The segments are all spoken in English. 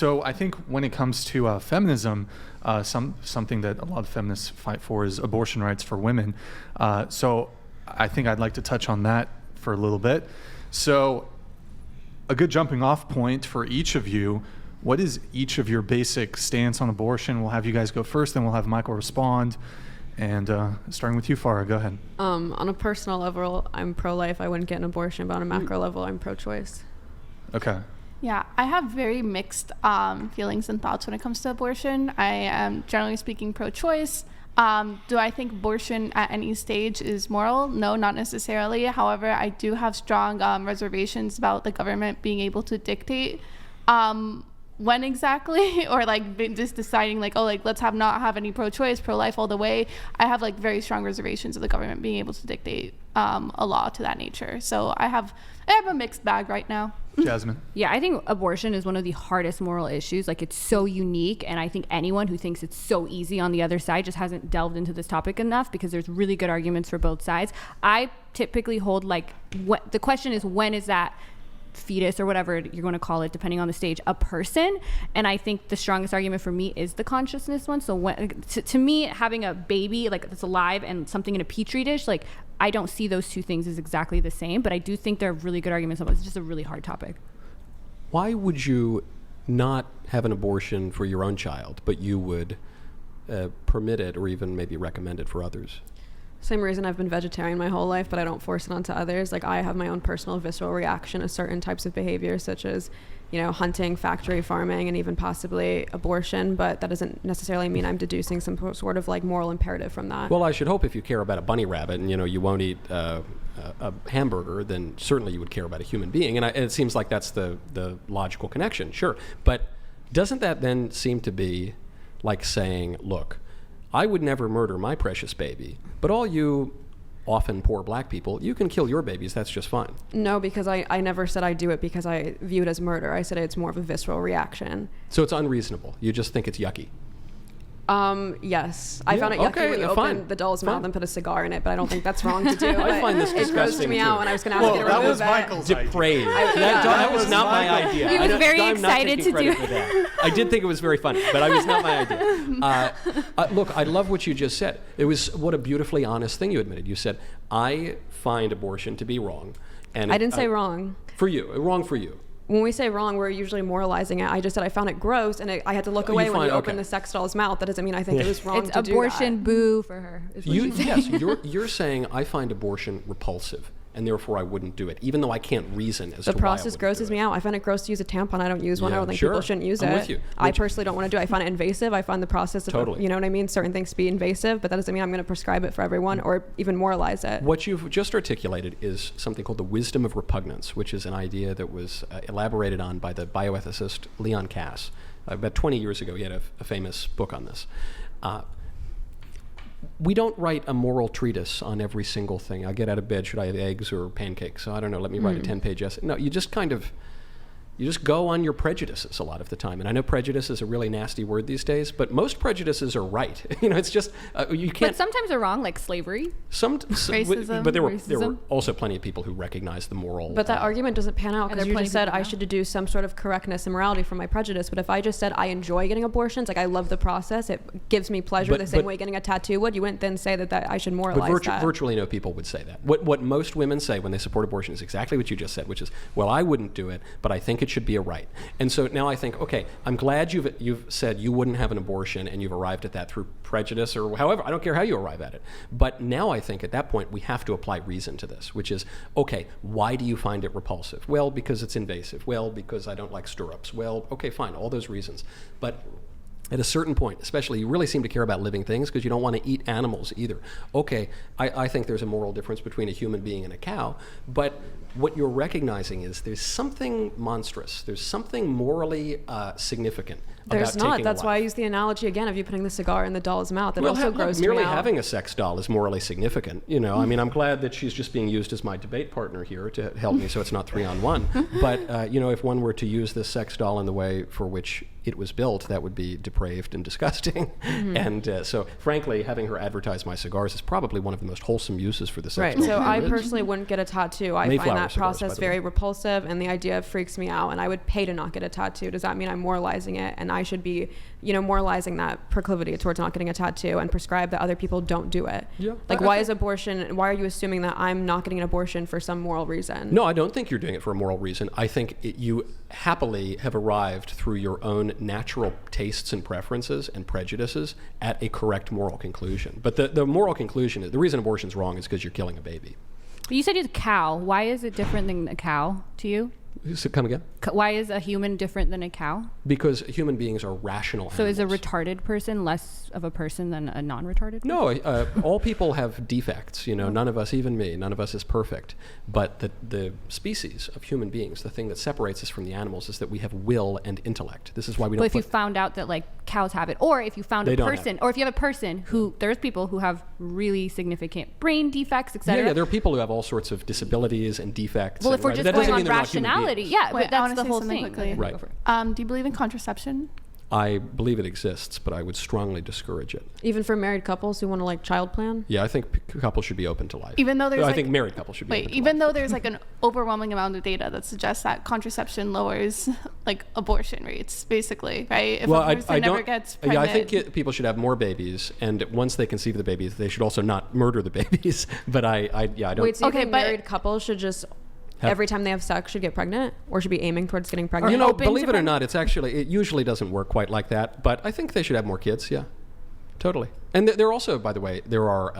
So I think when it comes to feminism, something that a lot of feminists fight for is abortion rights for women. So I think I'd like to touch on that for a little bit. So a good jumping off point for each of you, what is each of your basic stance on abortion? We'll have you guys go first, then we'll have Michael respond. And starting with you, Farah, go ahead. On a personal level, I'm pro-life. I wouldn't get an abortion, but on a macro level, I'm pro-choice. Okay. Yeah, I have very mixed feelings and thoughts when it comes to abortion. I am generally speaking pro-choice. Do I think abortion at any stage is moral? No, not necessarily. However, I do have strong reservations about the government being able to dictate when exactly, or like just deciding like, oh, like let's not have any pro-choice, pro-life all the way. I have like very strong reservations of the government being able to dictate a law to that nature. So I have a mixed bag right now. Jasmine. Yeah, I think abortion is one of the hardest moral issues. Like, it's so unique, and I think anyone who thinks it's so easy on the other side just hasn't delved into this topic enough, because there's really good arguments for both sides. I typically hold like, the question is, when is that fetus or whatever you're going to call it, depending on the stage, a person? And I think the strongest argument for me is the consciousness one. So when, to me, having a baby like that's alive and something in a petri dish, like, I don't see those two things as exactly the same, but I do think there are really good arguments about it. It's just a really hard topic. Why would you not have an abortion for your own child, but you would permit it or even maybe recommend it for others? Same reason I've been vegetarian my whole life, but I don't force it onto others. Like, I have my own personal visceral reaction to certain types of behavior, such as, you know, hunting, factory farming, and even possibly abortion. But that doesn't necessarily mean I'm deducing some sort of like moral imperative from that. Well, I should hope if you care about a bunny rabbit and, you know, you won't eat a hamburger, then certainly you would care about a human being. And it seems like that's the logical connection, sure. But doesn't that then seem to be like saying, look, I would never murder my precious baby, but all you often poor black people, you can kill your babies, that's just fine. No, because I never said I do it because I view it as murder. I said it's more of a visceral reaction. So it's unreasonable. You just think it's yucky. Yes. I found it yucky when you opened the doll's mouth and put a cigar in it, but I don't think that's wrong to do. I find this disgusting. It grossed me out when I was going to ask you to remove it. That was Michael's depraved. idea. That was not my idea. He was very excited to do it. I did think it was very funny, but it was not my idea. Look, I love what you just said. It was what a beautifully honest thing you admitted. You said, I find abortion to be wrong. And I didn't say wrong. For you. Wrong for you. When we say wrong, we're usually moralizing it. I just said I found it gross, and I had to look away when you opened the sex doll's mouth. That doesn't mean I think it was wrong it's to do that. It's abortion boo for her. Yes, you're saying I find abortion repulsive, and therefore I wouldn't do it, even though I can't reason as to why I wouldn't do it. The process grosses me out. I find it gross to use a tampon. I don't use one. I don't think people shouldn't use it. I'm with you. I personally don't want to do it. I find it invasive. I find the process of, you know what I mean, certain things to be invasive, but that doesn't mean I'm going to prescribe it for everyone or even moralize it. What you've just articulated is something called the wisdom of repugnance, which is an idea that was elaborated on by the bioethicist Leon Kass. About 20 years ago, he had a famous book on this. We don't write a moral treatise on every single thing. I get out of bed, should I have eggs or pancakes? So I don't know, let me write a 10-page essay. No, you just go on your prejudices a lot of the time. And I know prejudice is a really nasty word these days, but most prejudices are right. You know, it's just, you can't... But sometimes they're wrong, like slavery. Racism. But there were also plenty of people who recognized the moral... But that argument doesn't pan out, because you just said I should deduce some sort of correctness and morality from my prejudice. But if I just said I enjoy getting abortions, like I love the process, it gives me pleasure the same way getting a tattoo would, you wouldn't then say that I should moralize that. Virtually no people would say that. What most women say when they support abortion is exactly what you just said, which is, well, I wouldn't do it, but I think it should be a right. And so now I think, okay, I'm glad you've said you wouldn't have an abortion, and you've arrived at that through prejudice or however. I don't care how you arrive at it. But now I think at that point we have to apply reason to this, which is, okay, why do you find it repulsive? Well, because it's invasive. Well, because I don't like stirrups. Well, okay, fine, all those reasons. But at a certain point, especially, you really seem to care about living things because you don't want to eat animals either. Okay, I think there's a moral difference between a human being and a cow, but what you're recognizing is there's something monstrous. There's something morally significant There's about not. taking That's a why I life. use the analogy again of you putting the cigar in the doll's mouth. It also grows me out. Merely having a sex doll is morally significant. You know, I mean, I'm glad that she's just being used as my debate partner here to help me so it's not 3-on-1. But, you know, if one were to use this sex doll in the way for which it was built, that would be depraved. depraved and disgusting. And so, frankly, having her advertise my cigars is probably one of the most wholesome uses for the sex. Right. So I personally wouldn't get a tattoo. I Mayflower find that cigars, process by the very way. repulsive, and the idea freaks me out. And I would pay to not get a tattoo. Does that mean I'm moralizing it? And I should be, moralizing that proclivity towards not getting a tattoo and prescribe that other people don't do it. Yeah. Like, why is abortion? Why are you assuming that I'm not getting an abortion for some moral reason? No, I don't think you're doing it for a moral reason. I think you happily have arrived through your own natural tastes and preferences and prejudices at a correct moral conclusion. But the moral conclusion is the reason abortion's wrong is because you're killing a baby. But you said it's a cow. Why is it different than a cow to you? So come again? Why is a human different than a cow? Because human beings are rational So animals. is a retarded person less of a person than a non-retarded person? No, all people have defects. None of us, even me, none of us is perfect. But the species of human beings, the thing that separates us from the animals, is that we have will and intellect. This is why we don't. But if you found out that cows have it, or if you found a person, or if you have a person who there's people who have really significant brain defects, etc. Yeah, there are people who have all sorts of disabilities and defects. Well, if we're right, just that doesn't going on mean they're not human rationality, beings. yeah, Wait, but I that's wanna the say whole something thing. quickly. Right. Go for it. Do you believe in contraception? I believe it exists, but I would strongly discourage it. Even for married couples who want to child plan? Yeah, I think couples should be open to life. Even though there's I think married couples should be open to even life. though there's an overwhelming amount of data that suggests that contraception lowers abortion rates, basically, right? If a person never gets pregnant. Yeah, I think people should have more babies, and once they conceive the babies, they should also not murder the babies. But I don't. Wait, so you think but- married couples should just every time they have sex should get pregnant, or should be aiming towards getting pregnant? Believe it or not, it usually doesn't work quite like that. But I think they should have more kids. Yeah, totally. And there are also, by the way, there are.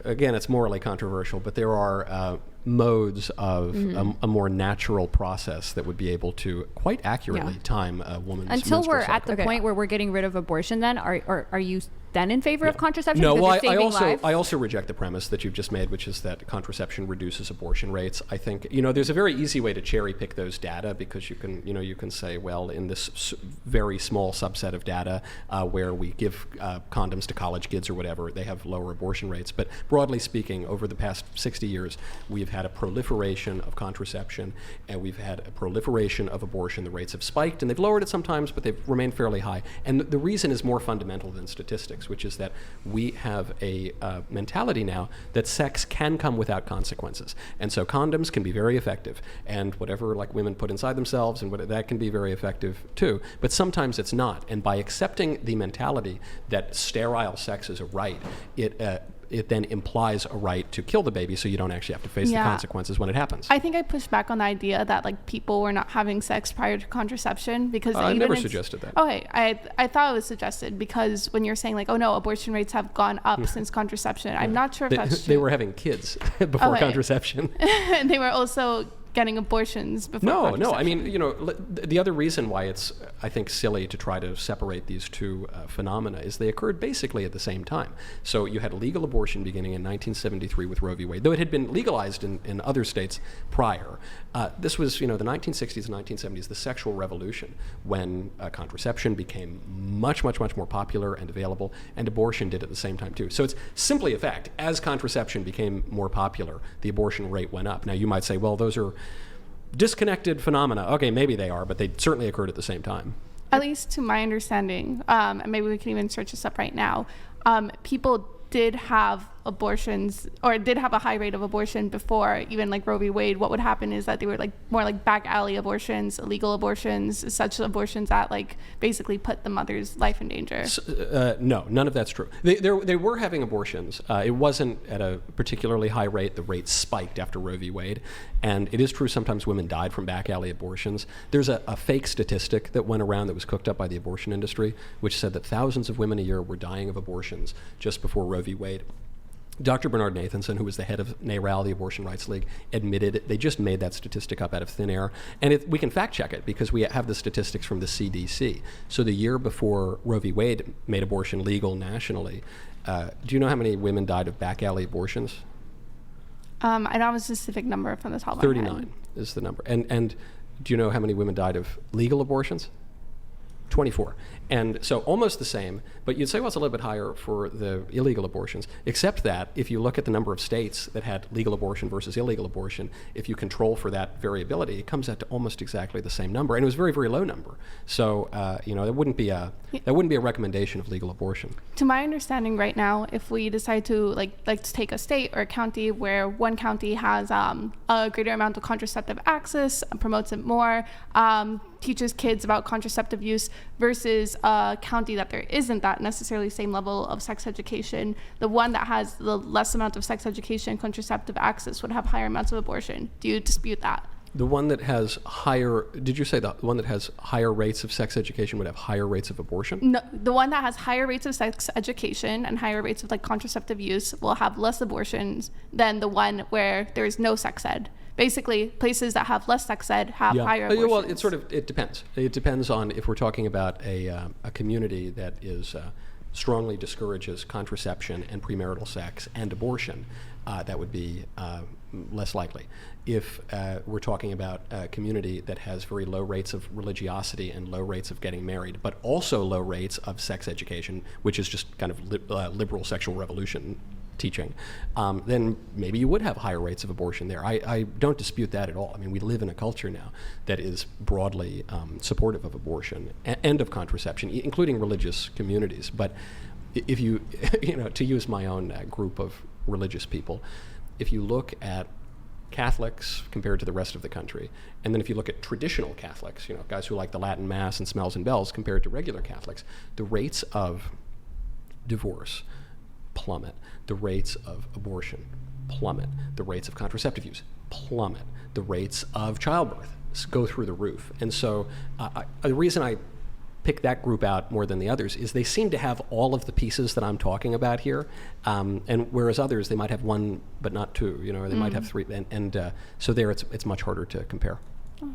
Again, it's morally controversial, but there are modes of a more natural process that would be able to quite accurately time a woman's Until menstrual we're at cycle. the point where we're getting rid of abortion, then are you then in favor of contraception? No, because well, you're saving lives? I also reject the premise that you've just made, which is that contraception reduces abortion rates. I think there's a very easy way to cherry pick those data, because you can say, well, in this very small subset of data where we give condoms to college kids or whatever, they have lower abortion rates. But broadly speaking, over the past 60 years, we've had a proliferation of contraception, and we've had a proliferation of abortion. The rates have spiked, and they've lowered it sometimes, but they've remained fairly high. And the reason is more fundamental than statistics, which is that we have a mentality now that sex can come without consequences. And so condoms can be very effective, and whatever women put inside themselves, and that can be very effective too. But sometimes it's not. And by accepting the mentality that sterile sex is a right, it then implies a right to kill the baby, so you don't actually have to face the consequences when it happens. I think I push back on the idea that people were not having sex prior to contraception, because I never suggested that. Okay, I thought it was suggested, because when you're saying oh no, abortion rates have gone up since contraception, I'm not sure if that's true. They were having kids before contraception. And they were also getting abortions before No. I mean, the other reason why it's, I think, silly to try to separate these two phenomena is they occurred basically at the same time. So you had legal abortion beginning in 1973 with Roe v. Wade, though it had been legalized in other states prior. This was, the 1960s and 1970s, the sexual revolution, when contraception became much, much, much more popular and available, and abortion did at the same time too. So it's simply a fact. As contraception became more popular, the abortion rate went up. Now you might say, well, those are disconnected phenomena. Okay, maybe they are, but they certainly occurred at the same time. At least to my understanding, and maybe we can even search this up right now, people did have abortions, or did have a high rate of abortion before even Roe v. Wade. What would happen is that they were more back alley abortions, illegal abortions, such abortions that basically put the mother's life in danger. No, none of that's true. They were having abortions. It wasn't at a particularly high rate. The rate spiked after Roe v. Wade. And it is true sometimes women died from back alley abortions. There's a fake statistic that went around that was cooked up by the abortion industry, which said that thousands of women a year were dying of abortions just before Roe v. Wade. Dr. Bernard Nathanson, who was the head of NARAL, the Abortion Rights League, admitted they just made that statistic up out of thin air. And we can fact check it because we have the statistics from the CDC. So the year before Roe v. Wade made abortion legal nationally, do you know how many women died of back alley abortions? I don't have a specific number from the top of my head. 39 is the number. And do you know how many women died of legal abortions? 24. And so almost the same, but you'd say, well, it's a little bit higher for the illegal abortions, except that if you look at the number of states that had legal abortion versus illegal abortion, if you control for that variability, it comes out to almost exactly the same number. And it was a very, very low number. So, that wouldn't be a recommendation of legal abortion. To my understanding right now, if we decide to let's take a state or a county where one county has a greater amount of contraceptive access, promotes it more, teaches kids about contraceptive use versus a county that there isn't that necessarily same level of sex education, the one that has the less amount of sex education, contraceptive access would have higher amounts of abortion. Do you dispute that? The one that has higher, did you say the one that has higher rates of sex education would have higher rates of abortion? No, the one that has higher rates of sex education and higher rates of contraceptive use will have less abortions than the one where there is no sex ed. Basically, places that have less sex ed have higher abortions. Well, it depends. It depends on if we're talking about a community that is strongly discourages contraception and premarital sex and abortion, that would be less likely. If we're talking about a community that has very low rates of religiosity and low rates of getting married, but also low rates of sex education, which is just kind of liberal sexual revolution teaching, then maybe you would have higher rates of abortion there. I don't dispute that at all. I mean, we live in a culture now that is broadly supportive of abortion and of contraception, including religious communities. But if you, to use my own group of religious people, if you look at Catholics compared to the rest of the country, and then if you look at traditional Catholics, guys who like the Latin Mass and smells and bells compared to regular Catholics, the rates of divorce plummet, the rates of abortion plummet, the rates of contraceptive use plummet, the rates of childbirth go through the roof. And so the reason I pick that group out more than the others is they seem to have all of the pieces that I'm talking about here, and whereas others, they might have one but not two, or they might have three, and so there it's much harder to compare. Oh.